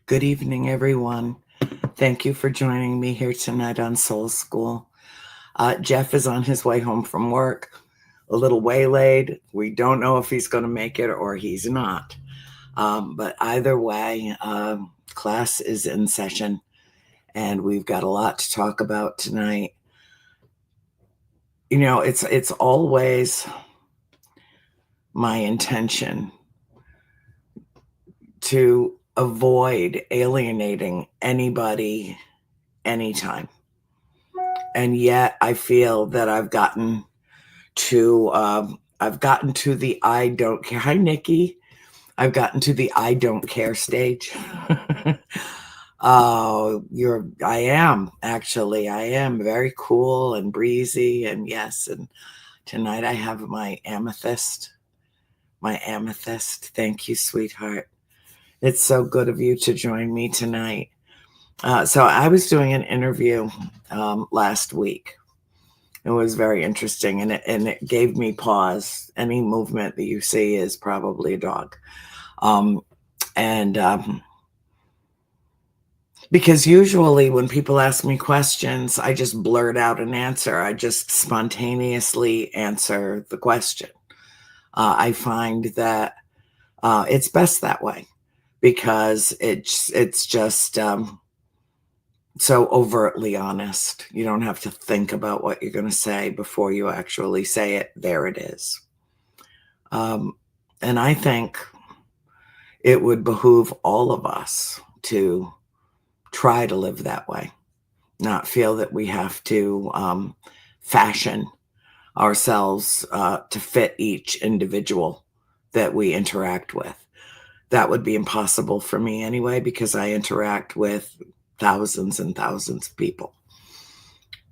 Good evening, everyone. Thank you for joining me here tonight on Soul School. Jeff is on his way home from work, a little waylaid. We don't know if he's going to make it or he's not. But either way, class is in session, and we've got a lot to talk about tonight. You know, it's always my intention to avoid alienating anybody anytime. And yet I feel that I've gotten to the I don't care. Hi, Nikki. I've gotten to the I don't care stage. I am actually. I am very cool and breezy, and yes, and tonight I have my amethyst. My amethyst. Thank you, sweetheart. It's so good of you to join me tonight. So I was doing an interview last week. It was very interesting, and it gave me pause. Any movement that you see is probably a dog. And because usually when people ask me questions, I just blurt out an answer. I just spontaneously answer the question. I find that it's best that way because it's just so overtly honest. You don't have to think about what you're going to say before you actually say it. There it is. And I think it would behoove all of us to try to live that way, not feel that we have to fashion ourselves to fit each individual that we interact with. That would be impossible for me anyway, because I interact with thousands and thousands of people.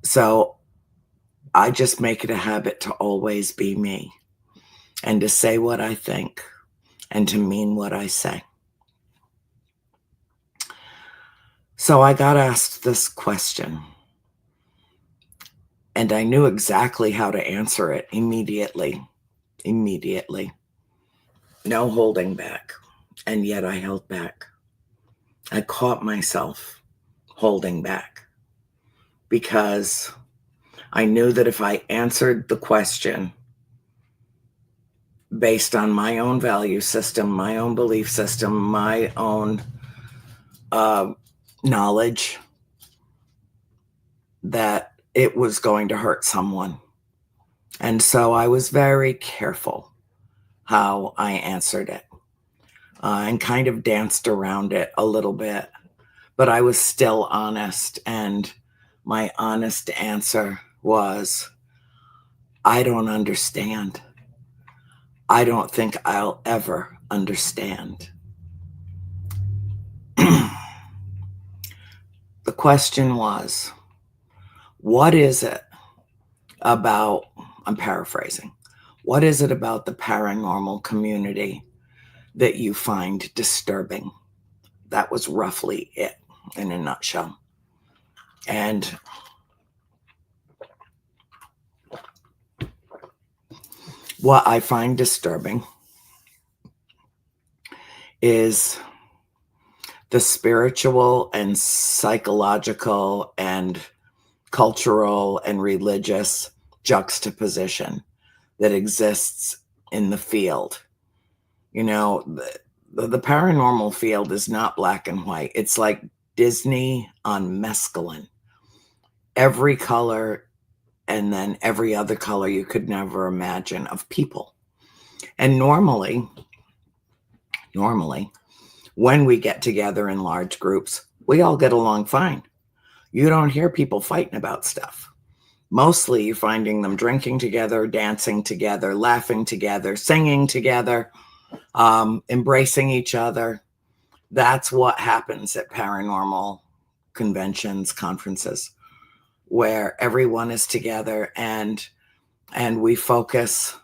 So I just make it a habit to always be me and to say what I think and to mean what I say. So I got asked this question, and I knew exactly how to answer it immediately. No holding back. And yet I held back. I caught myself holding back because I knew that if I answered the question based on my own value system, my own belief system, my own knowledge, that it was going to hurt someone. And so I was very careful how I answered it and kind of danced around it a little bit. But I was still honest. And my honest answer was, I don't understand. I don't think I'll ever understand. The question was, what is it about, I'm paraphrasing, what is it about the paranormal community that you find disturbing? That was roughly it in a nutshell. And what I find disturbing is the spiritual and psychological and cultural and religious juxtaposition that exists in the field. You know, the paranormal field is not black and white. It's like Disney on mescaline. Every color and then every other color you could never imagine of people. And normally, when we get together in large groups, we all get along fine. You don't hear people fighting about stuff. Mostly you're finding them drinking together, dancing together, laughing together, singing together, embracing each other. That's what happens at paranormal conventions, conferences, where everyone is together and we focus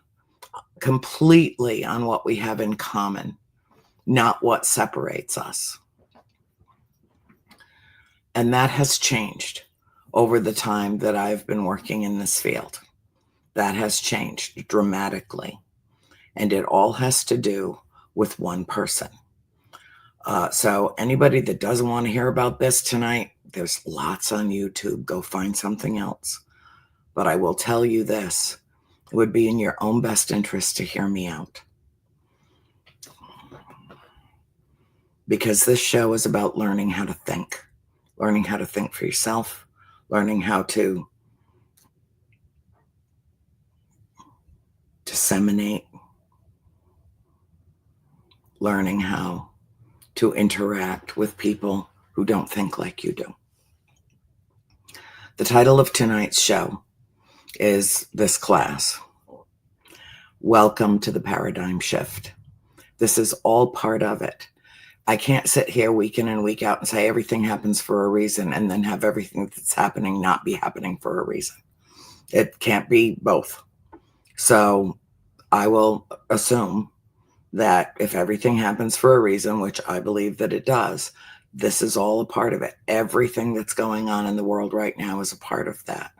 completely on what we have in common, not what separates us. And that has changed over the time that I've been working in this field. That has changed dramatically. And it all has to do with one person. So anybody that doesn't want to hear about this tonight, there's lots on YouTube. Go find something else. But I will tell you this, it would be in your own best interest to hear me out. Because this show is about learning how to think for yourself, learning how to disseminate, learning how to interact with people who don't think like you do. The title of tonight's show is this class, Welcome to the Paradigm Shift. This is all part of it. I can't sit here week in and week out and say everything happens for a reason and then have everything that's happening not be happening for a reason. It can't be both. So I will assume that if everything happens for a reason, which I believe that it does, this is all a part of it. Everything that's going on in the world right now is a part of that.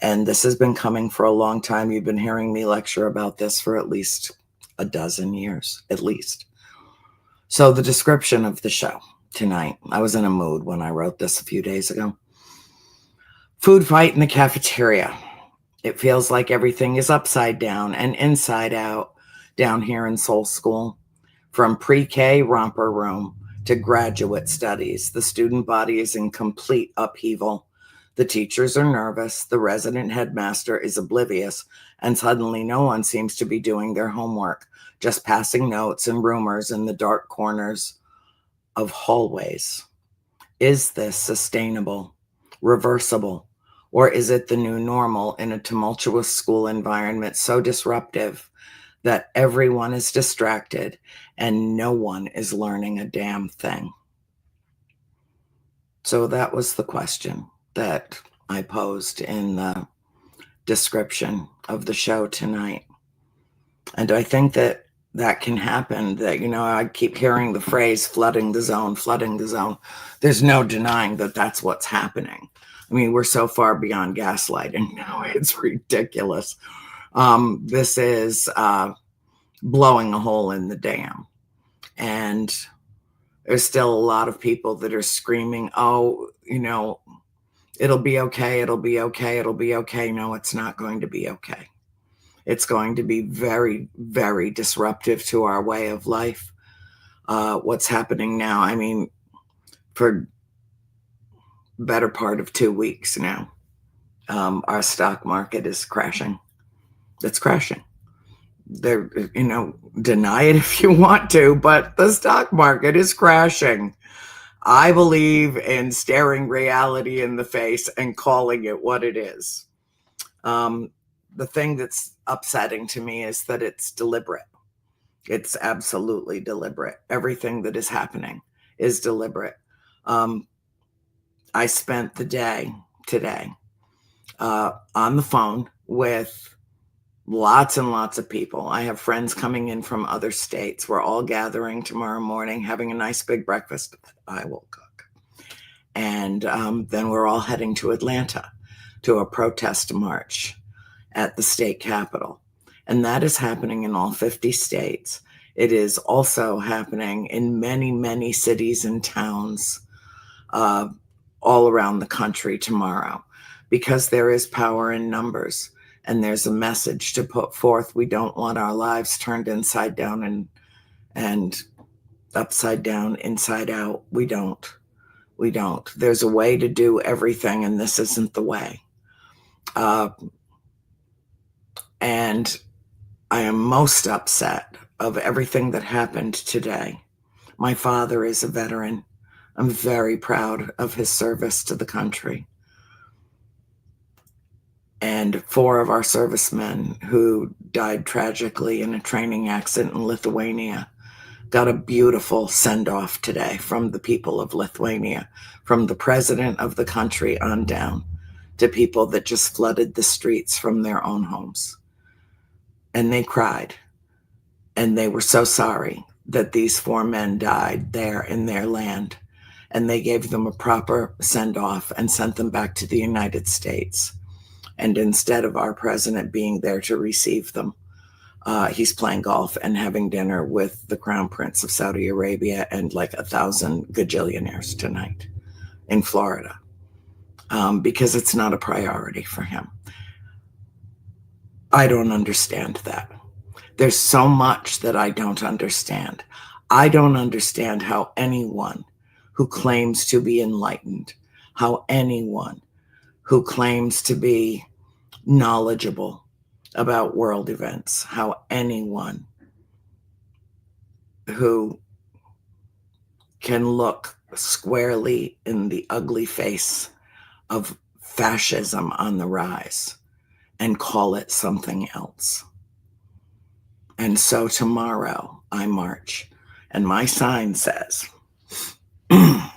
And this has been coming for a long time. You've been hearing me lecture about this for at least a dozen years, at least. So the description of the show tonight, I was in a mood when I wrote this a few days ago. Food fight in the cafeteria. It feels like everything is upside down and inside out down here in Soul School. From pre-K Romper Room to graduate studies, the student body is in complete upheaval. The teachers are nervous, the resident headmaster is oblivious, and suddenly no one seems to be doing their homework, just passing notes and rumors in the dark corners of hallways. Is this sustainable, reversible, or is it the new normal in a tumultuous school environment so disruptive that everyone is distracted and no one is learning a damn thing? So that was the question that I posed in the description of the show tonight. And I think that that can happen, that, I keep hearing the phrase flooding the zone, flooding the zone. There's no denying that that's what's happening. I mean, we're so far beyond gaslighting now. It's ridiculous. This is blowing a hole in the dam. And there's still a lot of people that are screaming, oh, it'll be okay, it'll be okay, it'll be okay. No, it's not going to be okay. It's going to be very, very disruptive to our way of life. What's happening now, I mean, for better part of 2 weeks now, our stock market is crashing. It's crashing. There, deny it if you want to, but the stock market is crashing. I believe in staring reality in the face and calling it what it is. The thing that's upsetting to me is that it's deliberate. It's absolutely deliberate. Everything that is happening is deliberate. I spent the day today on the phone with lots and lots of people. I have friends coming in from other states. We're all gathering tomorrow morning, having a nice big breakfast that I will cook. And then we're all heading to Atlanta to a protest march at the state capitol. And that is happening in all 50 states. It is also happening in many, many cities and towns all around the country tomorrow, because there is power in numbers and there's a message to put forth. We don't want our lives turned inside down and upside down, inside out. We don't. There's a way to do everything, and this isn't the way. And I am most upset of everything that happened today. My father is a veteran. I'm very proud of his service to the country. And 4 of our servicemen who died tragically in a training accident in Lithuania got a beautiful send-off today from the people of Lithuania, from the president of the country on down to people that just flooded the streets from their own homes. And they cried. And they were so sorry that these 4 men died there in their land. And they gave them a proper send-off and sent them back to the United States. And instead of our president being there to receive them, He's playing golf and having dinner with the Crown Prince of Saudi Arabia and like 1,000 gajillionaires tonight in Florida, because it's not a priority for him. I don't understand that. There's so much that I don't understand. I don't understand how anyone who claims to be enlightened, how anyone who claims to be knowledgeable about world events, how anyone who can look squarely in the ugly face of fascism on the rise and call it something else. And so tomorrow I march, and my sign says, I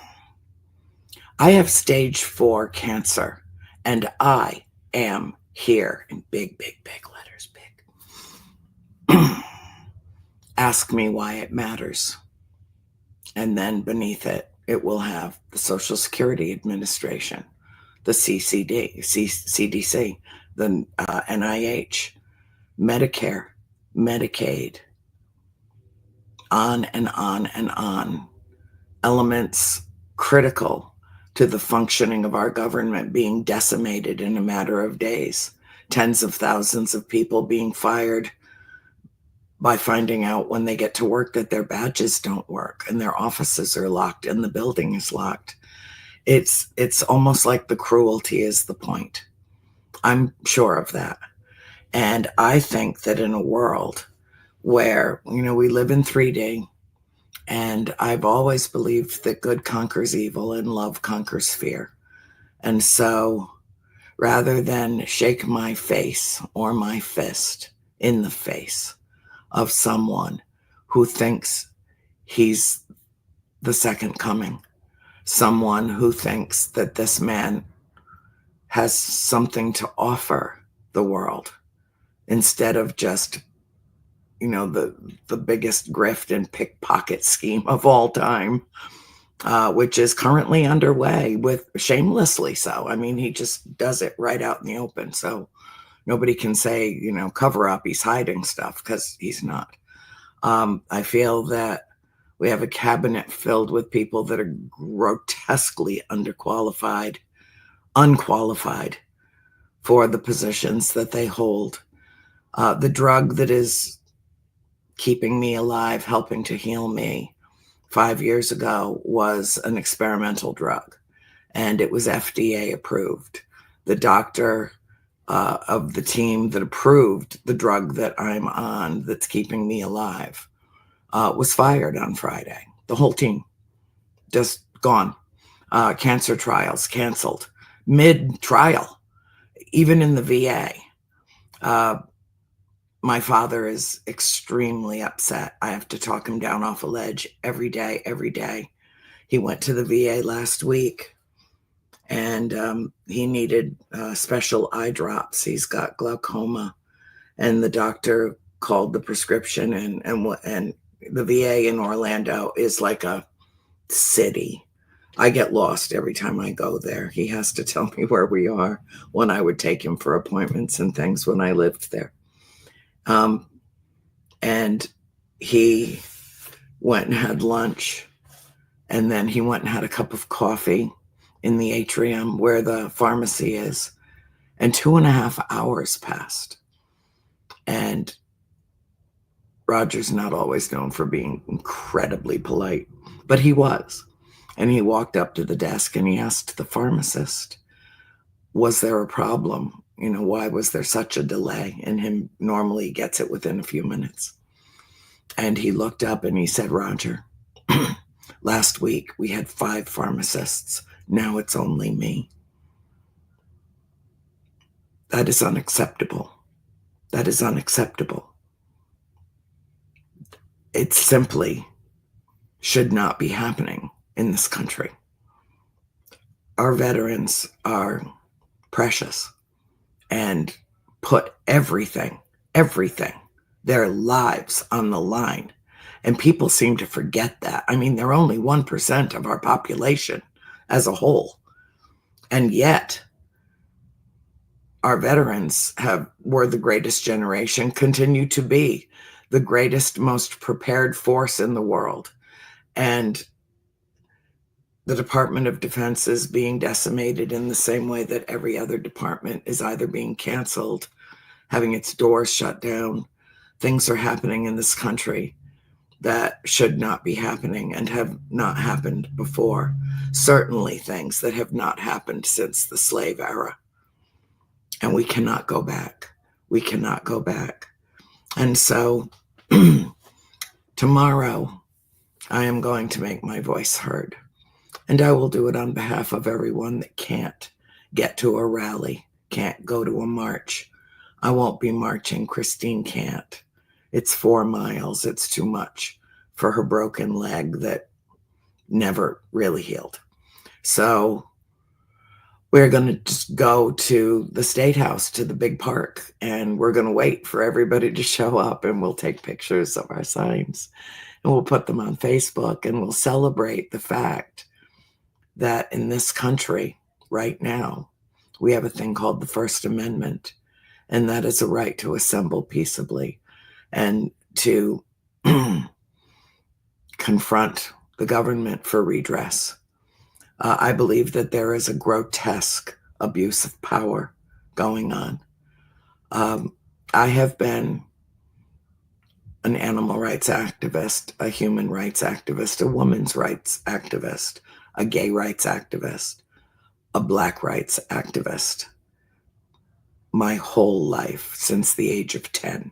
have stage 4 cancer, and I am here, in big, big, big letters, big. Ask me why it matters. And then beneath it, it will have the Social Security Administration, the CDC, the NIH, Medicare, Medicaid, on and on and on. Elements critical to the functioning of our government being decimated in a matter of days. Tens of thousands of people being fired by finding out when they get to work that their badges don't work and their offices are locked and the building is locked. It's almost like the cruelty is the point. I'm sure of that. And I think that in a world where, we live in 3D, and I've always believed that good conquers evil and love conquers fear. And so rather than shake my face or my fist in the face of someone who thinks he's the second coming, someone who thinks that this man has something to offer the world, instead of just, the biggest grift and pickpocket scheme of all time, which is currently underway, with shamelessly so. I mean, he just does it right out in the open. So nobody can say, cover up, he's hiding stuff, because he's not. I feel that we have a cabinet filled with people that are grotesquely unqualified for the positions that they hold. The drug that is keeping me alive, helping to heal me 5 years ago, was an experimental drug, and it was FDA approved. The doctor of the team that approved the drug that I'm on that's keeping me alive was fired on Friday. The whole team just gone. Cancer trials canceled mid-trial, even in the VA. My father is extremely upset. I have to talk him down off a ledge every day. He went to the VA last week, and he needed special eye drops. He's got glaucoma, and the doctor called the prescription, and the VA in Orlando is like a city. I get lost every time I go there. He has to tell me where we are when I would take him for appointments and things when I lived there. And he went and had lunch, and then he went and had a cup of coffee in the atrium where the pharmacy is, and 2.5 hours passed. And Roger's not always known for being incredibly polite, but he was. And he walked up to the desk and he asked the pharmacist, was there a problem? Why was there such a delay? And him normally gets it within a few minutes. And he looked up and he said, Roger, last week we had 5 pharmacists. Now it's only me. That is unacceptable. That is unacceptable. It simply should not be happening in this country. Our veterans are precious and put everything, their lives on the line. And people seem to forget that. I mean, they're only 1% of our population as a whole. And yet, our veterans were the greatest generation, continue to be the greatest, most prepared force in the world. And the Department of Defense is being decimated in the same way that every other department is either being canceled, having its doors shut down. Things are happening in this country that should not be happening and have not happened before. Certainly things that have not happened since the slave era. And we cannot go back. We cannot go back. And so tomorrow, I am going to make my voice heard. And I will do it on behalf of everyone that can't get to a rally, can't go to a march. I won't be marching. Christine can't. It's 4 miles. It's too much for her broken leg that never really healed. So we're going to just go to the State House, to the big park, and we're going to wait for everybody to show up, and we'll take pictures of our signs and we'll put them on Facebook, and we'll celebrate the fact that in this country right now, we have a thing called the First Amendment, and that is a right to assemble peaceably and to confront the government for redress. I believe that there is a grotesque abuse of power going on. I have been an animal rights activist, a human rights activist, a women's rights activist, a gay rights activist, a Black rights activist my whole life since the age of 10.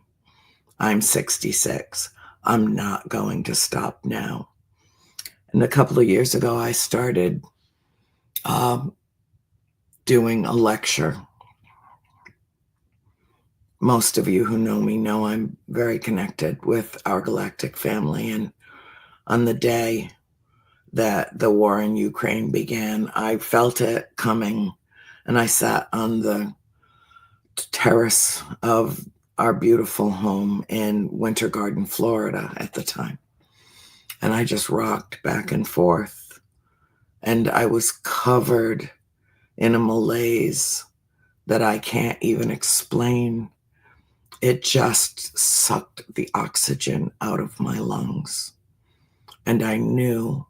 I'm 66. I'm not going to stop now. And a couple of years ago, I started doing a lecture. Most of you who know me know I'm very connected with our galactic family. And on the day that the war in Ukraine began, I felt it coming. And I sat on the terrace of our beautiful home in Winter Garden, Florida at the time. And I just rocked back and forth. And I was covered in a malaise that I can't even explain. It just sucked the oxygen out of my lungs. And I knew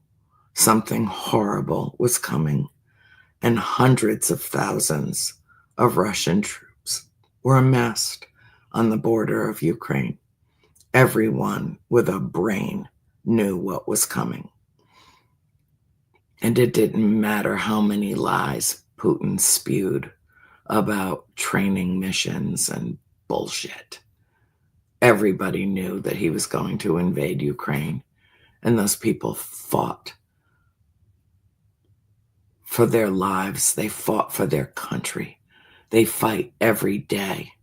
something horrible was coming. And hundreds of thousands of Russian troops were amassed on the border of Ukraine. Everyone with a brain knew what was coming. And it didn't matter how many lies Putin spewed about training missions and bullshit. Everybody knew that he was going to invade Ukraine, and those people fought for their lives. They fought for their country. They fight every day.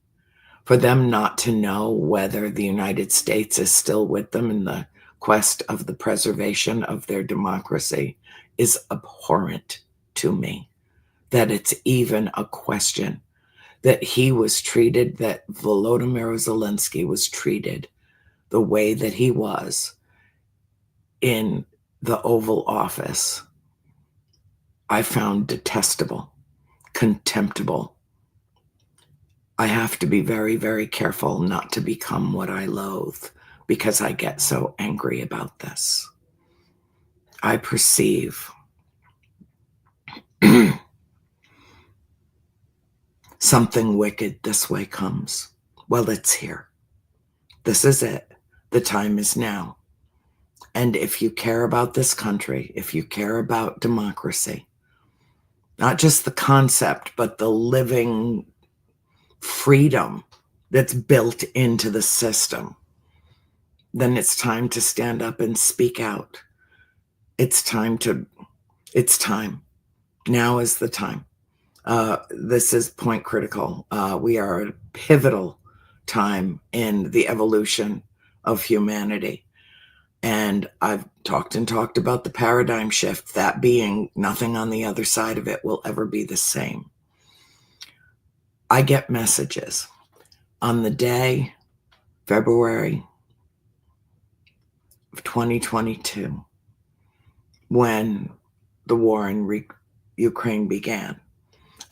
For them not to know whether the United States is still with them in the quest of the preservation of their democracy is abhorrent to me. That it's even a question. That he was treated, that Volodymyr Zelensky was treated the way that he was in the Oval Office, I found detestable, contemptible. I have to be very, very careful not to become what I loathe because I get so angry about this. I perceive something wicked this way comes. Well, it's here. This is it. The time is now. And if you care about this country, if you care about democracy, not just the concept, but the living freedom that's built into the system, then it's time to stand up and speak out. It's time. Now is the time. This is point critical. We are at a pivotal time in the evolution of humanity. And I've talked about the paradigm shift, that being nothing on the other side of it will ever be the same. I get messages on the day, February of 2022, when the war in Ukraine began.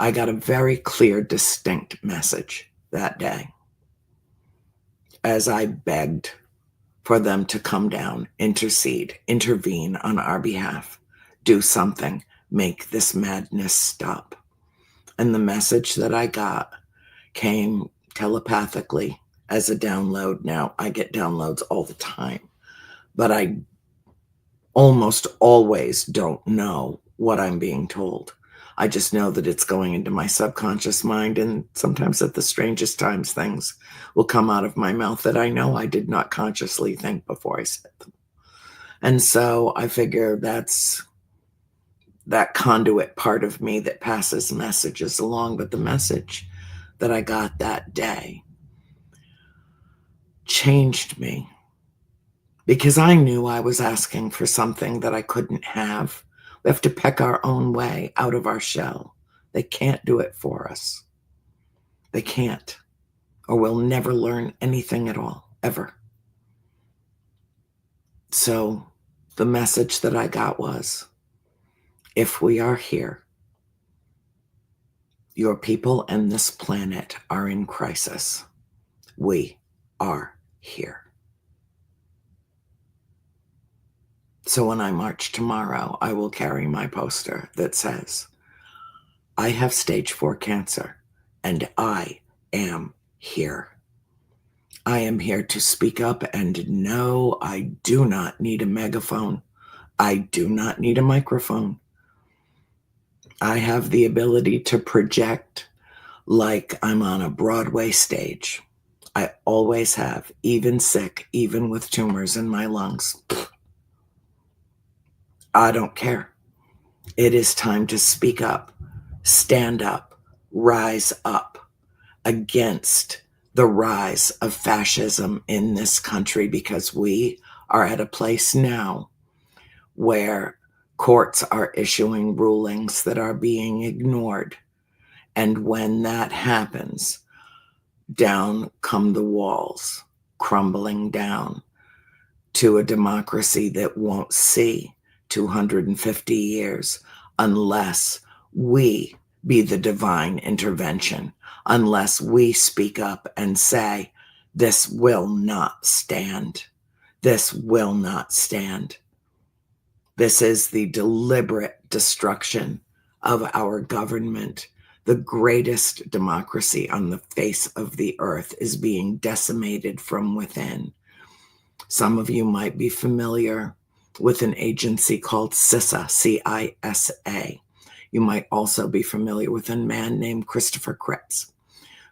I got a very clear, distinct message that day as I begged for them to come down, intercede, intervene on our behalf, do something, make this madness stop. And the message that I got came telepathically as a download. Now, I get downloads all the time, but I almost always don't know what I'm being told. I just know that it's going into my subconscious mind, and sometimes at the strangest times, things will come out of my mouth that I know I did not consciously think before I said them. And so I figure that's that conduit part of me that passes messages along. But the message that I got that day changed me because I knew I was asking for something that I couldn't have. We have to peck our own way out of our shell. They can't do it for us. They can't, or we'll never learn anything at all, ever. So the message that I got was, if we are here, your people and this planet are in crisis. We are here. So when I march tomorrow, I will carry my poster that says, I have stage 4 cancer and I am here. I am here to speak up, and no, I do not need a megaphone. I do not need a microphone. I have the ability to project like I'm on a Broadway stage. I always have, even sick, even with tumors in my lungs. I don't care. It is time to speak up, stand up, rise up against the rise of fascism in this country, because we are at a place now where courts are issuing rulings that are being ignored. And when that happens, down come the walls, crumbling down to a democracy that won't see 250 years unless we be the divine intervention, unless we speak up and say, this will not stand. This will not stand. This is the deliberate destruction of our government. The greatest democracy on the face of the earth is being decimated from within. Some of you might be familiar with an agency called CISA, C-I-S-A. You might also be familiar with a man named Christopher Kretz,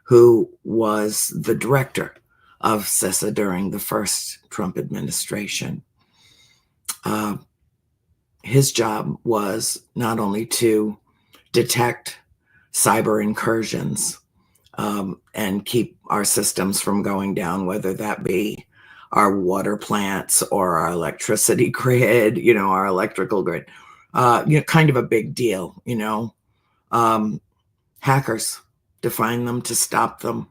who was the director of CISA during the first Trump administration. His job was not only to detect cyber incursions and keep our systems from going down, whether that be our water plants or our electricity grid, our electrical grid, kind of a big deal, hackers, to find them, to stop them,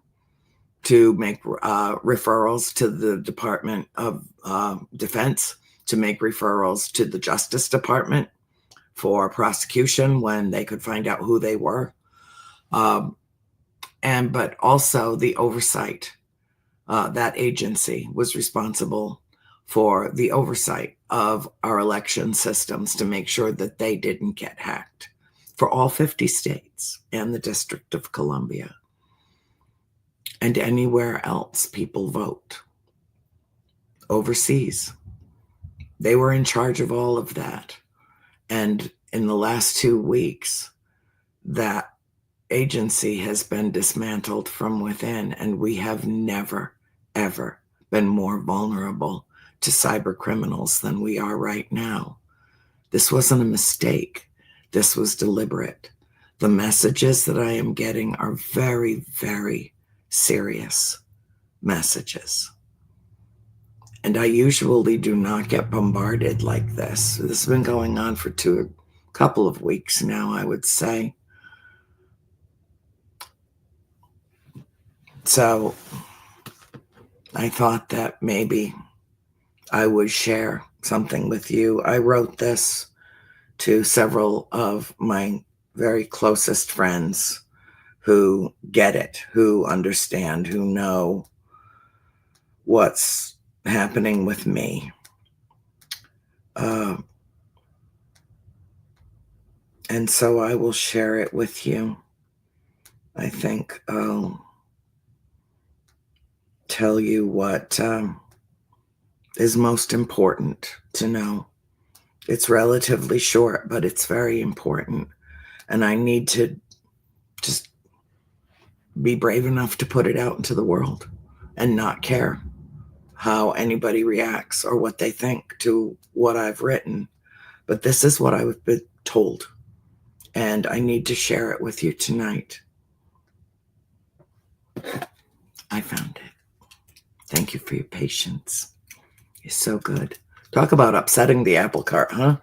to make referrals to the Department of Defense, to make referrals to the Justice Department for prosecution when they could find out who they were. But also the oversight. That agency was responsible for the oversight of our election systems to make sure that they didn't get hacked for all 50 states and the District of Columbia and anywhere else people vote overseas. They were in charge of all of that. And in the last 2 weeks, that agency has been dismantled from within, and we have never, ever been more vulnerable to cyber criminals than we are right now. This wasn't a mistake. This was deliberate. The messages that I am getting are very, very serious messages. And I usually do not get bombarded like this. This has been going on for a couple of weeks now, I would say. So I thought that maybe I would share something with you. I wrote this to several of my very closest friends who get it, who understand, who know what's happening with me. And so I will share it with you. I think I'll tell you what is most important to know. It's relatively short, but it's very important. And I need to just be brave enough to put it out into the world and not care how anybody reacts or what they think to what I've written. But this is what I've been told, and I need to share it with you tonight. I found it. Thank you for your patience. You're so good. Talk about upsetting the apple cart, huh?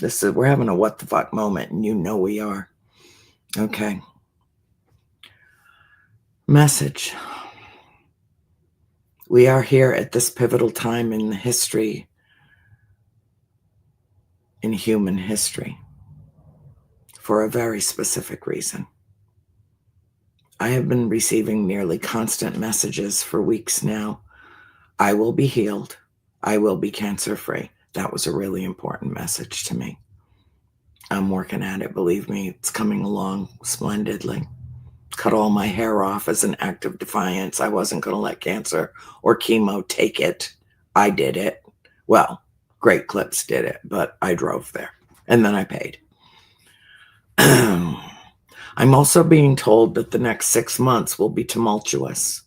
We're having a what the fuck moment, and you know we are. Okay. Message. We are here at this pivotal time in history, in human history, for a very specific reason. I have been receiving nearly constant messages for weeks now. I will be healed. I will be cancer-free. That was a really important message to me. I'm working at it, believe me. It's coming along splendidly. Cut all my hair off as an act of defiance. I wasn't going to let cancer or chemo take it. I did it. Well, Great Clips did it, but I drove there. And then I paid. I'm also being told that the next 6 months will be tumultuous,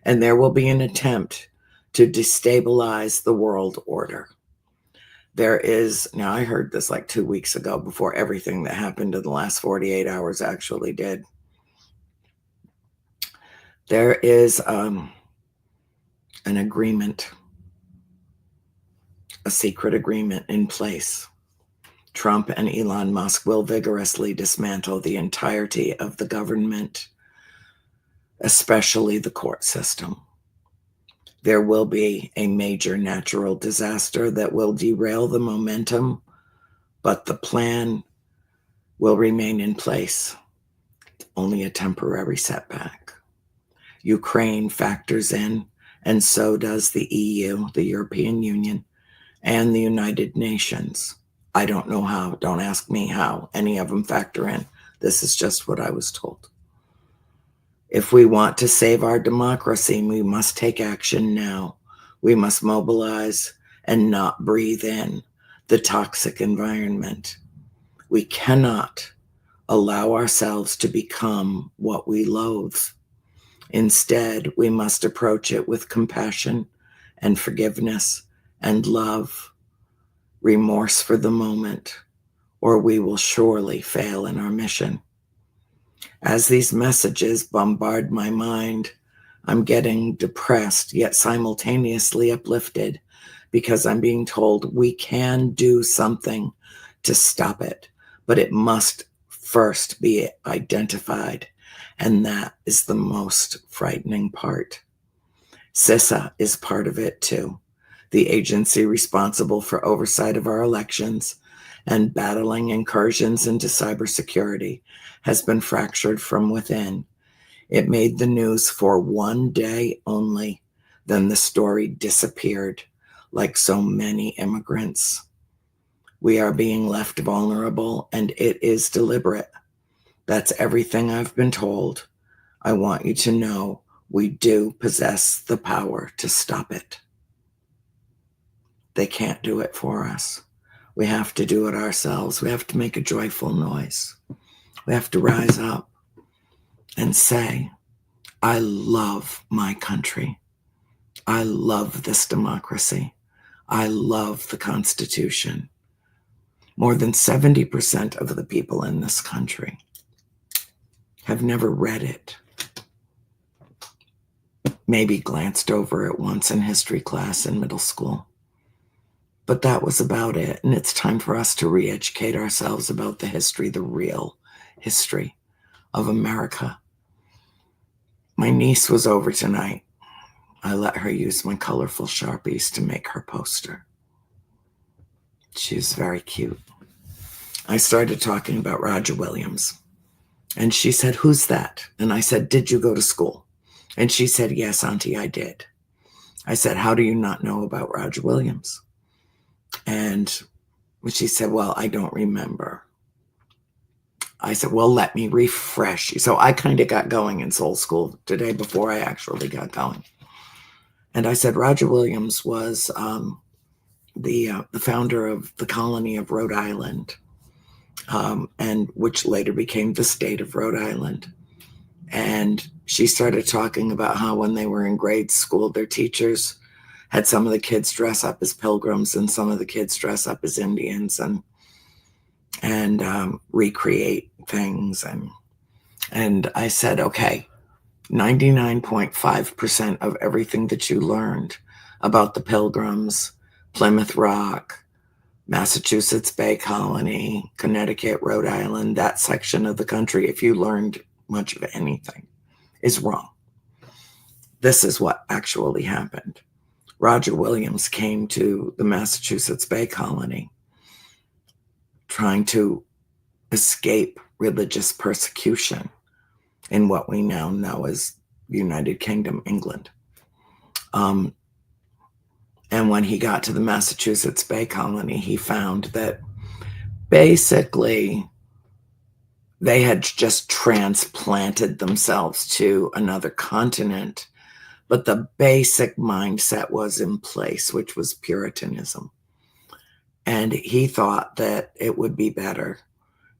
and there will be an attempt to destabilize the world order. Now I heard this like 2 weeks ago before everything that happened in the last 48 hours actually did. There is an agreement, a secret agreement in place. Trump and Elon Musk will vigorously dismantle the entirety of the government, especially the court system. There will be a major natural disaster that will derail the momentum, but the plan will remain in place. Only a temporary setback. Ukraine factors in, and so does the EU, the European Union, and the United Nations. I don't know how. Don't ask me how any of them factor in. This is just what I was told. If we want to save our democracy, we must take action now. We must mobilize and not breathe in the toxic environment. We cannot allow ourselves to become what we loathe. Instead, we must approach it with compassion and forgiveness and love, remorse for the moment, or we will surely fail in our mission. As these messages bombard my mind, I'm getting depressed, yet simultaneously uplifted, because I'm being told we can do something to stop it, but it must first be identified, and that is the most frightening part. CISA is part of it too, the agency responsible for oversight of our elections and battling incursions into cybersecurity, has been fractured from within. It made the news for one day only, then the story disappeared, like so many immigrants. We are being left vulnerable, and it is deliberate. That's everything I've been told. I want you to know we do possess the power to stop it. They can't do it for us. We have to do it ourselves. We have to make a joyful noise. We have to rise up and say, I love my country. I love this democracy. I love the Constitution. More than 70% of the people in this country have never read it. Maybe glanced over it once in history class in middle school. But that was about it. And it's time for us to re-educate ourselves about the history, the real history of America. My niece was over tonight. I let her use my colorful Sharpies to make her poster. She was very cute. I started talking about Roger Williams. And she said, "Who's that?" And I said, "Did you go to school?" And she said, "Yes, Auntie, I did." I said, "How do you not know about Roger Williams?" And she said, "Well, I don't remember." I said, "Well, let me refresh you." So I kind of got going in soul school today before I actually got going. And I said, Roger Williams was the founder of the colony of Rhode Island, and which later became the state of Rhode Island. And she started talking about how when they were in grade school, their teachers had some of the kids dress up as pilgrims and some of the kids dress up as Indians and recreate things. And I said, okay, 99.5% of everything that you learned about the Pilgrims, Plymouth Rock, Massachusetts Bay Colony, Connecticut, Rhode Island, that section of the country, if you learned much of anything, is wrong. This is what actually happened. Roger Williams came to the Massachusetts Bay Colony trying to escape religious persecution in what we now know as United Kingdom, England. And when he got to the Massachusetts Bay Colony, he found that basically they had just transplanted themselves to another continent, but the basic mindset was in place, which was Puritanism. And he thought that it would be better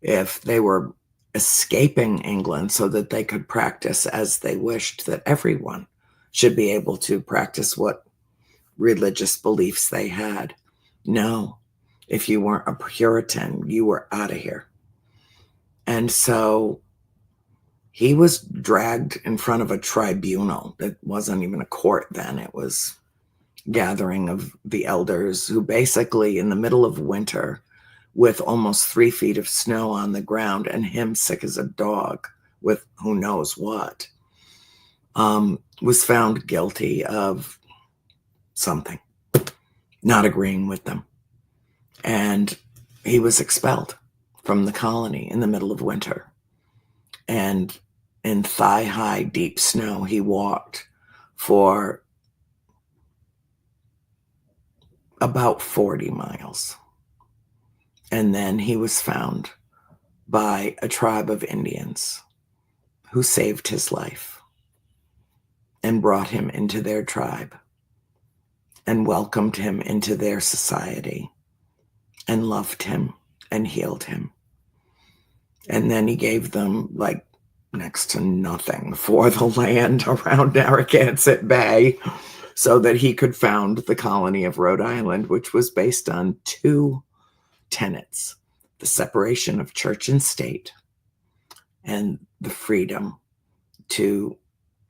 if they were escaping England so that they could practice as they wished, that everyone should be able to practice what religious beliefs they had. No, if you weren't a Puritan, you were out of here. And so he was dragged in front of a tribunal. It wasn't even a court then. It was gathering of the elders who basically in the middle of winter with almost 3 feet of snow on the ground and him sick as a dog with who knows what, was found guilty of something, not agreeing with them. And he was expelled from the colony in the middle of winter. And in thigh-high deep snow, he walked for about 40 miles. And then he was found by a tribe of Indians who saved his life and brought him into their tribe and welcomed him into their society and loved him and healed him. And then he gave them like next to nothing for the land around Narragansett Bay so that he could found the colony of Rhode Island, which was based on 2 tenets: the separation of church and state and the freedom to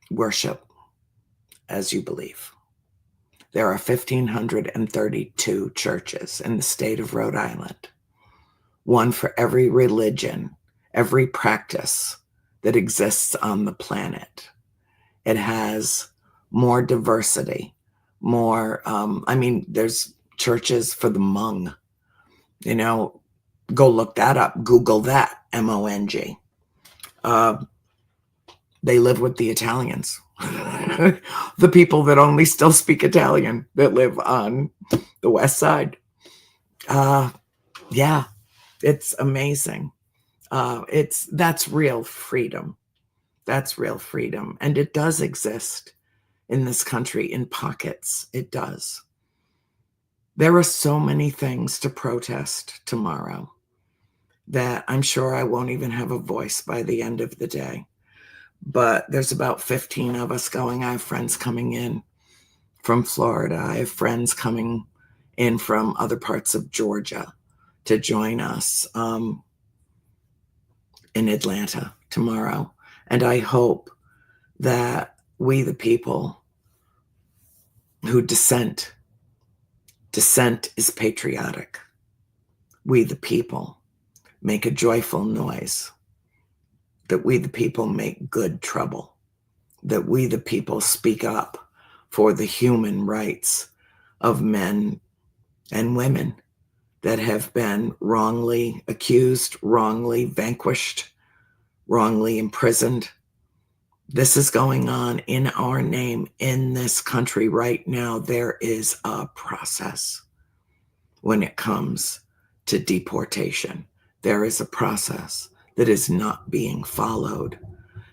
worship as you believe. There are 1,532 churches in the state of Rhode Island, one for every religion, every practice that exists on the planet. It has more diversity, more, there's churches for the Hmong. Go look that up. Google that, M-O-N-G. They live with the Italians. The people that only still speak Italian that live on the west side. Yeah, it's amazing. That's real freedom. That's real freedom. And it does exist in this country in pockets. It does. There are so many things to protest tomorrow that I'm sure I won't even have a voice by the end of the day. But there's about 15 of us going. I have friends coming in from Florida. I have friends coming in from other parts of Georgia to join us in Atlanta tomorrow. And I hope that we, the people who dissent is patriotic. We, the people, make a joyful noise. That we, the people, make good trouble. That we, the people, speak up for the human rights of men and women that have been wrongly accused, wrongly vanquished, wrongly imprisoned. This is going on in our name in this country right now. There is a process when it comes to deportation. There is a process that is not being followed.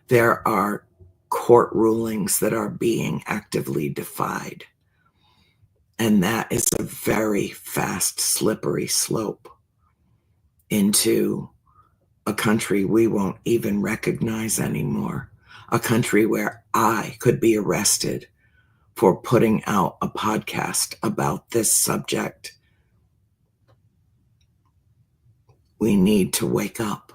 There are court rulings that are being actively defied. And that is a very fast, slippery slope into a country we won't even recognize anymore. A country where I could be arrested for putting out a podcast about this subject. We need to wake up.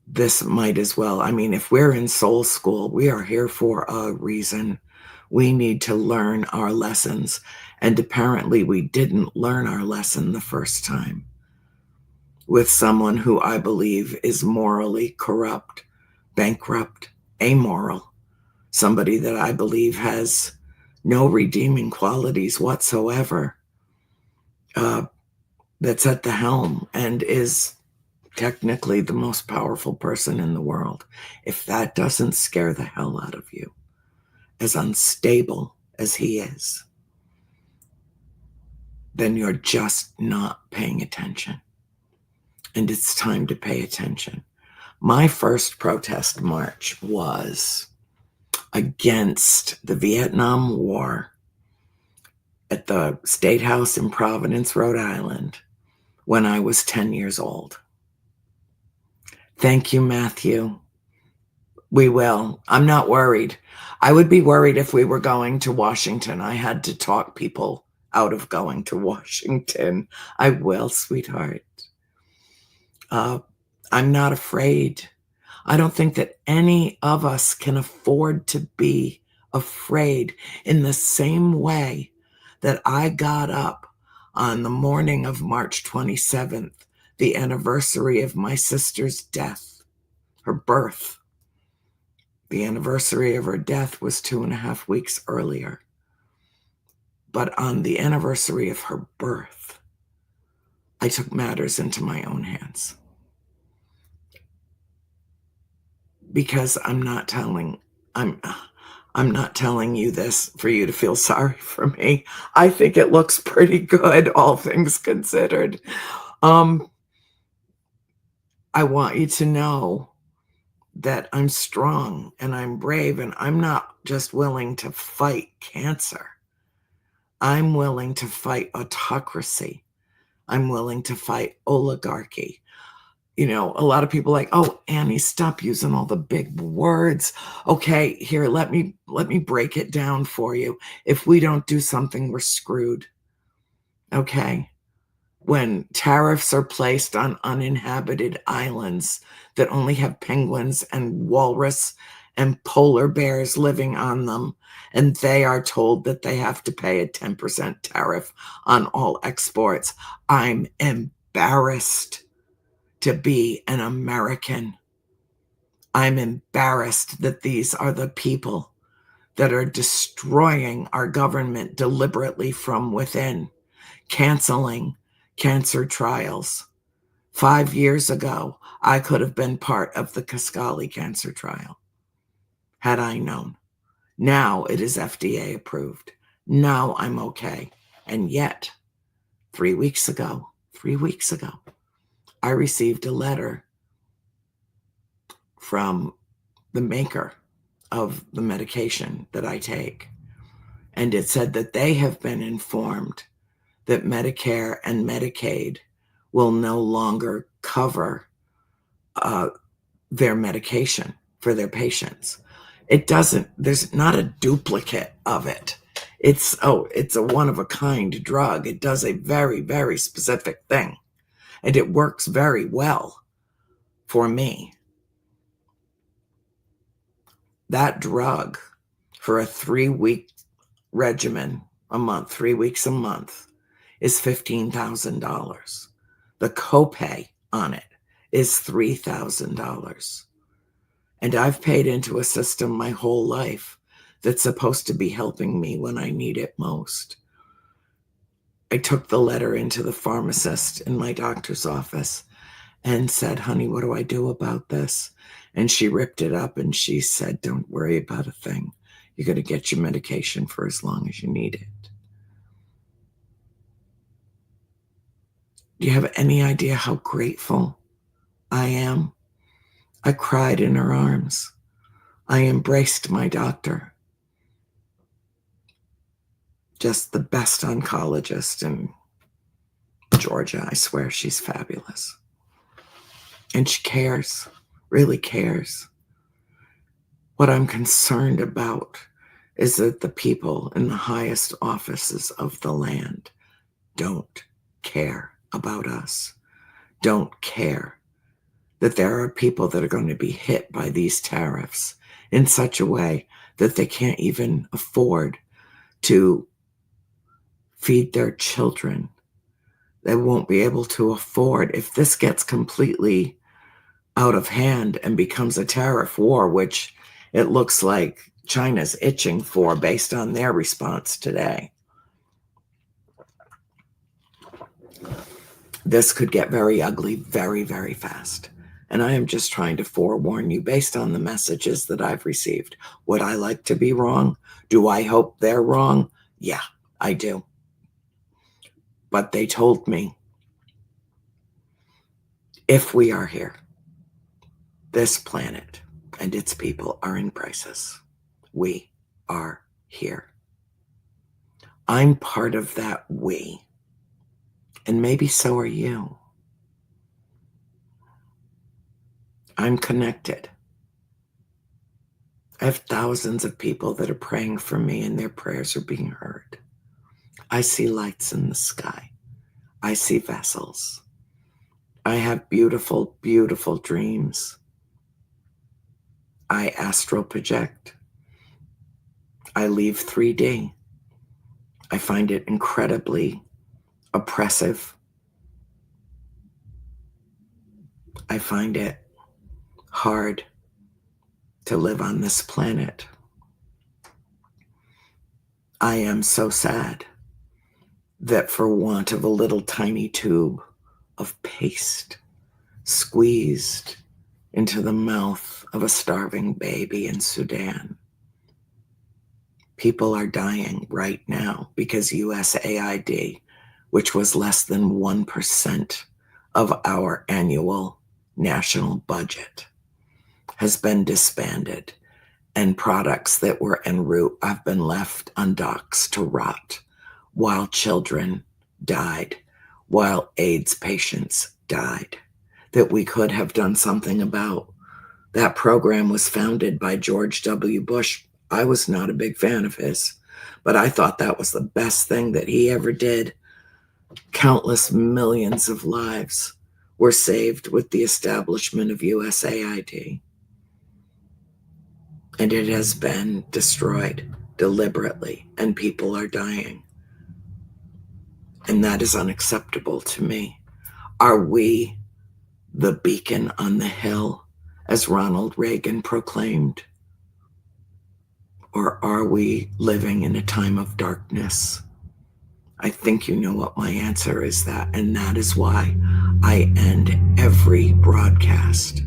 This might as well. I mean, if we're in soul school, we are here for a reason. We need to learn our lessons. And apparently we didn't learn our lesson the first time with someone who I believe is morally corrupt, bankrupt, amoral, somebody that I believe has no redeeming qualities whatsoever, that's at the helm and is technically the most powerful person in the world. If that doesn't scare the hell out of you, as unstable as he is, then you're just not paying attention. And it's time to pay attention. My first protest march was against the Vietnam War at the State House in Providence, Rhode Island, when I was 10 years old. Thank you, Matthew. We will. I'm not worried. I would be worried if we were going to Washington. I had to talk people out of going to Washington. I will, sweetheart. I'm not afraid. I don't think that any of us can afford to be afraid in the same way that I got up on the morning of March 27th, the anniversary of my sister's death, her birth. The anniversary of her death was 2.5 weeks earlier. But on the anniversary of her birth, I took matters into my own hands. Because I'm not telling you this for you to feel sorry for me. I think it looks pretty good, all things considered. I want you to know that I'm strong and I'm brave, and I'm not just willing to fight cancer. I'm willing to fight autocracy. I'm willing to fight oligarchy. You know, a lot of people are like, oh, Annie, stop using all the big words. Okay, here, let me break it down for you. If we don't do something, we're screwed. Okay? When tariffs are placed on uninhabited islands that only have penguins and walrus and polar bears living on them, and they are told that they have to pay a 10% tariff on all exports, I'm embarrassed to be an American. I'm embarrassed that these are the people that are destroying our government deliberately from within, canceling cancer trials. 5 years ago, I could have been part of the Kisqali cancer trial had I known. Now it is FDA approved. Now I'm okay. And yet, 3 weeks ago, I received a letter from the maker of the medication that I take. And it said that they have been informed that Medicare and Medicaid will no longer cover their medication for their patients. It doesn't, there's not a duplicate of it. It's a one-of-a-kind drug. It does a very, very specific thing. And it works very well for me. That drug for a 3-week regimen a month, 3 weeks a month, is $15,000. The copay on it is $3,000. And I've paid into a system my whole life that's supposed to be helping me when I need it most. I took the letter into the pharmacist in my doctor's office and said, honey, what do I do about this? And she ripped it up and she said, don't worry about a thing. You're going to get your medication for as long as you need it. Do you have any idea how grateful I am? I cried in her arms. I embraced my doctor. Just the best oncologist in Georgia. I swear she's fabulous. And she cares, really cares. What I'm concerned about is that the people in the highest offices of the land don't care about us, don't care that there are people that are going to be hit by these tariffs in such a way that they can't even afford to feed their children. They won't be able to afford, if this gets completely out of hand and becomes a tariff war, which it looks like China's itching for based on their response today. This could get very ugly very, very fast. And I am just trying to forewarn you based on the messages that I've received. Would I like to be wrong? Do I hope they're wrong? Yeah, I do. But they told me, if we are here, this planet and its people are in crisis. We are here. I'm part of that we. And maybe so are you. I'm connected. I have thousands of people that are praying for me and their prayers are being heard. I see lights in the sky. I see vessels. I have beautiful, beautiful dreams. I astral project. I leave 3D. I find it incredibly oppressive. I find it hard to live on this planet. I am so sad that for want of a little tiny tube of paste squeezed into the mouth of a starving baby in Sudan, people are dying right now because USAID, which was less than 1% of our annual national budget, has been disbanded, and products that were en route have been left on docks to rot while children died, while AIDS patients died, that we could have done something about. That program was founded by George W. Bush. I was not a big fan of his, but I thought that was the best thing that he ever did. Countless millions of lives were saved with the establishment of USAID. And it has been destroyed deliberately, and people are dying. And that is unacceptable to me. Are we the beacon on the hill, as Ronald Reagan proclaimed? Or are we living in a time of darkness? I think you know what my answer is that, and that is why I end every broadcast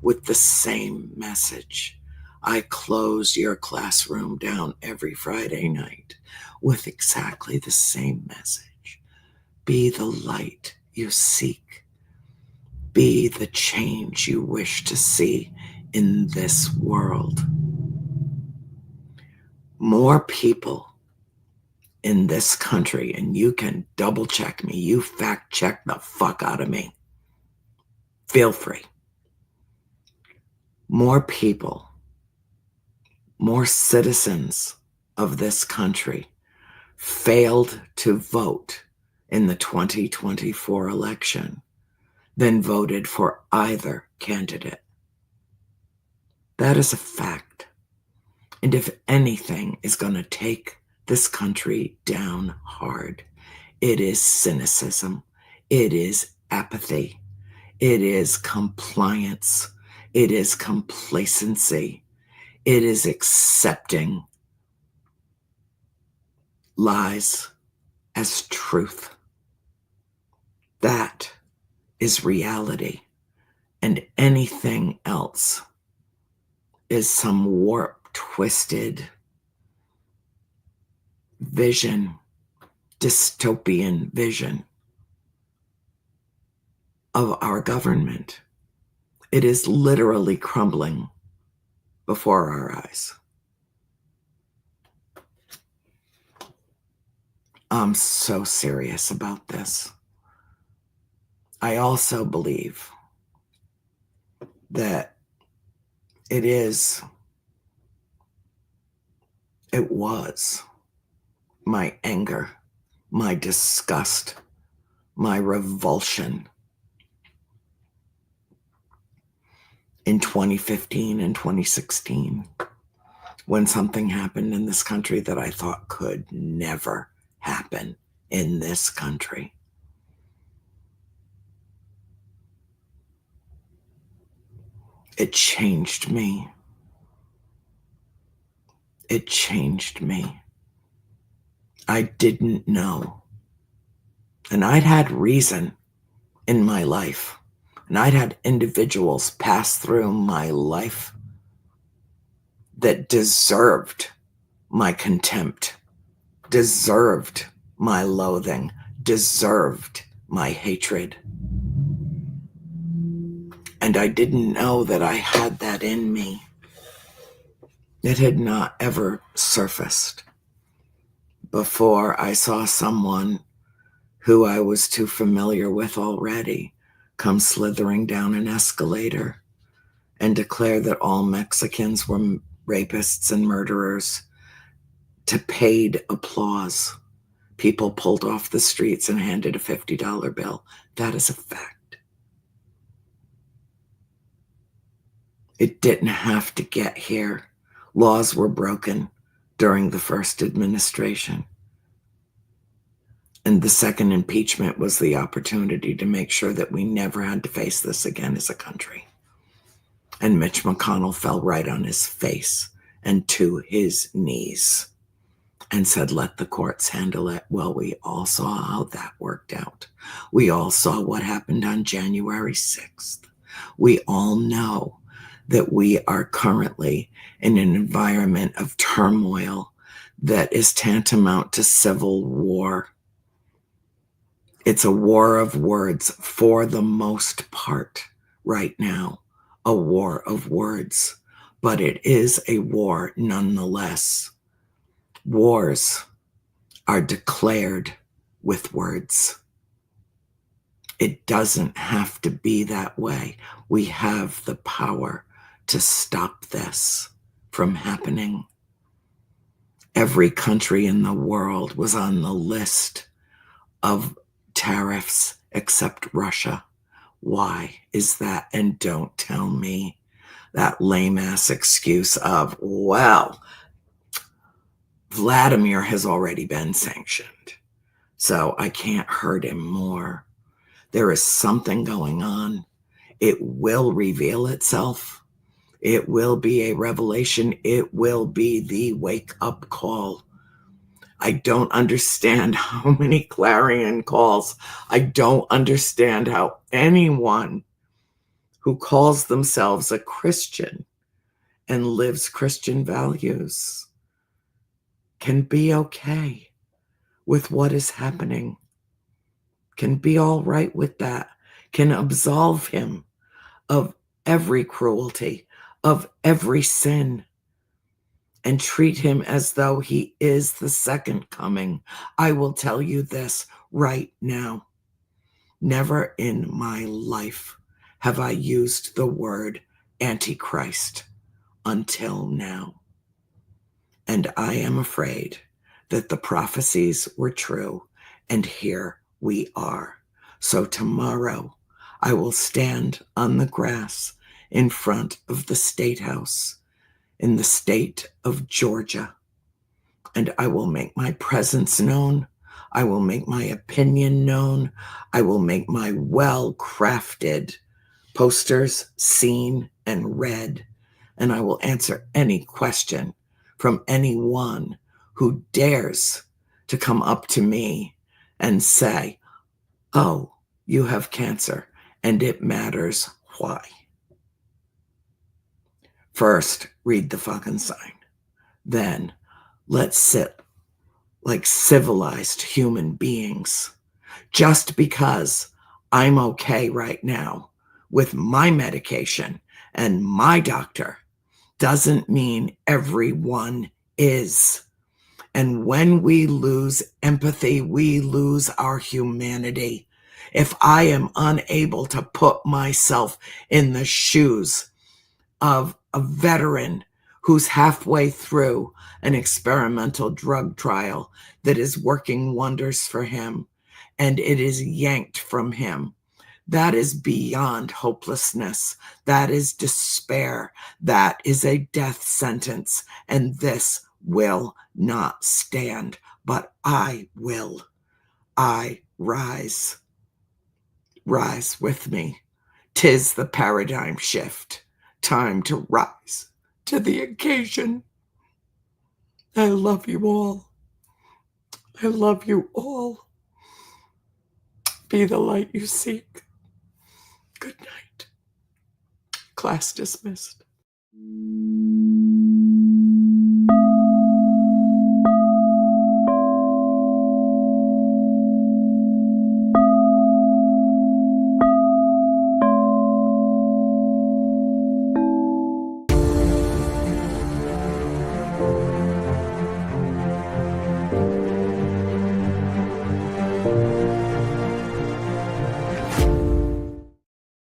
with the same message. I close your classroom down every Friday night with exactly the same message. Be the light you seek. Be the change you wish to see in this world. More people in this country, and you can double check me, you fact check the fuck out of me. Feel free. More people, more citizens of this country failed to vote in the 2024 election than voted for either candidate. That is a fact. And if anything is going to take this country down hard, it is cynicism. It is apathy. It is compliance. It is complacency. It is accepting lies as truth. That is reality. And anything else is some warped, twisted vision, dystopian vision of our government. It is literally crumbling before our eyes. I'm so serious about this. I also believe that it was my anger, my disgust, my revulsion in 2015 and 2016 when something happened in this country that I thought could never happen in this country. It changed me. It changed me. I didn't know. And I'd had reason in my life. And I'd had individuals pass through my life that deserved my contempt, deserved my loathing, deserved my hatred. And I didn't know that I had that in me. It had not ever surfaced before I saw someone who I was too familiar with already come slithering down an escalator and declare that all Mexicans were rapists and murderers to paid applause. People pulled off the streets and handed a $50 bill. That is a fact. It didn't have to get here. Laws were broken during the first administration. And the second impeachment was the opportunity to make sure that we never had to face this again as a country. And Mitch McConnell fell right on his face and to his knees and said, let the courts handle it. Well, we all saw how that worked out. We all saw what happened on January 6th. We all know that we are currently in an environment of turmoil that is tantamount to civil war. It's a war of words for the most part right now, a war of words, but it is a war nonetheless. Wars are declared with words. It doesn't have to be that way. We have the power to stop this from happening. Every country in the world was on the list of tariffs except Russia. Why is that? And don't tell me that lame-ass excuse of, well, Vladimir has already been sanctioned, so I can't hurt him more. There is something going on. It will reveal itself. It will be a revelation. It will be the wake-up call. I don't understand how many clarion calls. I don't understand how anyone who calls themselves a Christian and lives Christian values can be okay with what is happening, can be all right with that, can absolve him of every cruelty, of every sin, and treat him as though he is the second coming. I will tell you this right now. Never in my life have I used the word Antichrist until now. And I am afraid that the prophecies were true, and here we are. So tomorrow I will stand on the grass in front of the State House in the state of Georgia, and I will make my presence known. I will make my opinion known. I will make my well-crafted posters seen and read, and I will answer any question from anyone who dares to come up to me and say, oh, you have cancer, and it matters why. First, read the fucking sign. Then, let's sit like civilized human beings. Just because I'm okay right now with my medication and my doctor doesn't mean everyone is. And when we lose empathy, we lose our humanity. If I am unable to put myself in the shoes of a veteran who's halfway through an experimental drug trial that is working wonders for him, and it is yanked from him, that is beyond hopelessness. That is despair. That is a death sentence. And this will not stand. But I will. I rise. Rise with me. 'Tis the paradigm shift. Time to rise to the occasion. I love you all. I love you all. Be the light you seek. Good night. Class dismissed.